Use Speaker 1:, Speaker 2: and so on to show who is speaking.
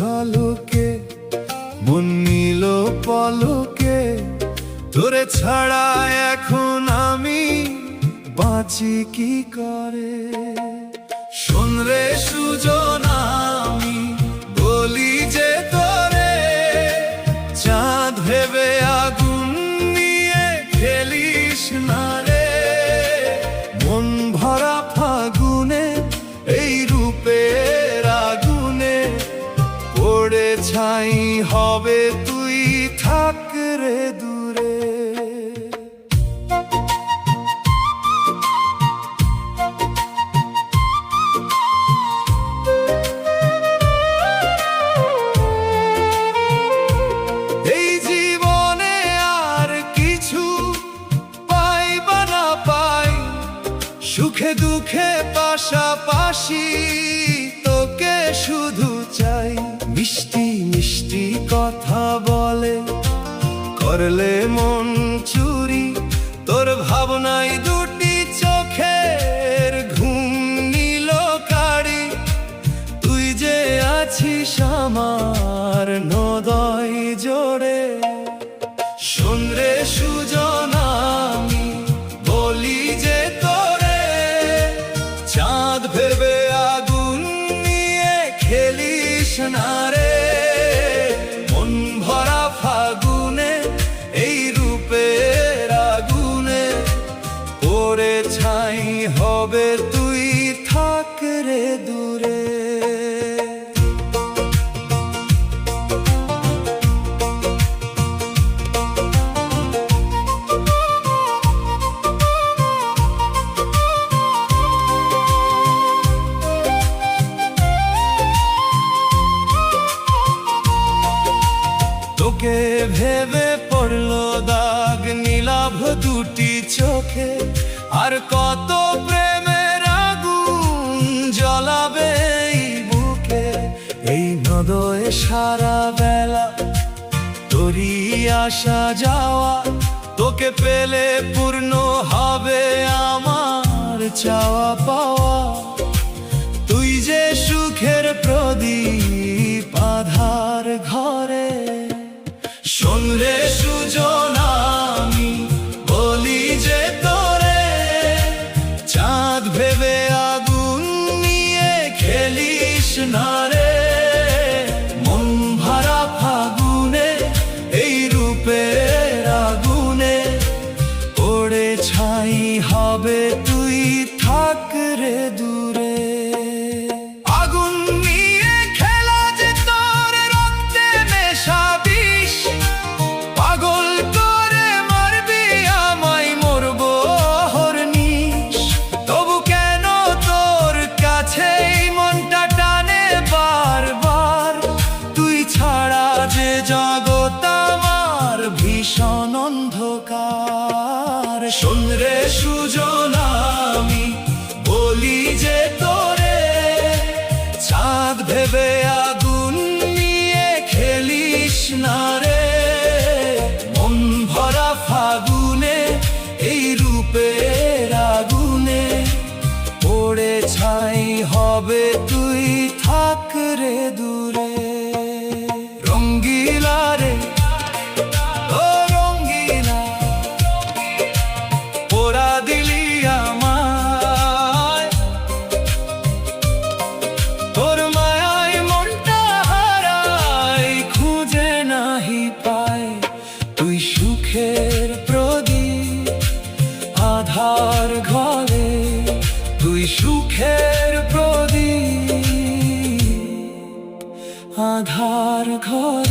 Speaker 1: ঝলকে মন নিল পলকে, তোরে ছাড়া এখন আমি বাঁচি কি করে। শোন রে সুজন, আমি বলি যে তোরে, চাঁদ ভেবে আগুন নিয়ে খেলিস না রে। মন ভরা ফাগুনে এই রূপের আগুনে পড়ে ছাই হবে, তুই থাক রে দূরে। এই জীবনে আর কিছু পাই বা না পাই, সুখে দুঃখে পাশাপাশি তোকে শুধু চাই। মিষ্টি মিষ্টি কথা বলে করলে মন চুরি, তোর ভাবনায় দুটি চোখের ঘুম নিল কাড়ি। তুই যে আছিস আমার হৃদয় জোড়ে। শোন রে সুজন, আমি বলি যে তোরে, চাঁদ ভেবে আগুন নিয়ে খেলিস না রে। মন ভরা ফাগুনে এই রূপের আগুনে পড়ে ছাই হবে, তুই থাক রে দূরে। তোকে ভেবে পড়লো দাগ নীলাভ দুটি চোখে, আর কত প্রেমের আগুন জ্বলাবে এই বুকে। এই নদয়ে সারা বেলা তোরই আসা যাওয়া, তোকে পেলে পূর্ণ হবে আমার চাওয়া পাওয়া। তুই যে সুখের প্রদীপ আধার ঘরে। শোন রে সুজন, আমি বলি যে তোরে, চাঁদ ভেবে আগুন নিয়ে খেলিস না রে। মন ভরা ফাগুনে এই রূপের আগুনে পড়ে ছাই হবে, তুই থাক রে দূরে। আগুন নিয়ে খেলা যে তোর রক্তে মেশাবিস, পাগল করে মারবি আমায় মরবো হরনিশ। তবু কেন তোর কাছে মনটা টানে বারবার, তুই ছাড়া যে জগৎ আমার ভীষণ অন্ধকার। শোন রে সুজন, আমি বলি যে তোরে, চাঁদ ভেবে আগুন নিয়ে খেলিস না রে। মন ভরা ফাগুনে এই রূপের আগুনে পড়ে ছাই হবে, তুই থাক রে দূরে। রঙ্গিলা রে ও রঙ্গিলা, পোড়া দিলি আমায়, তোর মায়ায় মনটা হারাই খুঁজে নাহি পায়। তুই সুখের প্রদীপ আধার ঘরে, তুই সুখের প্রদীপ আধার ঘরে।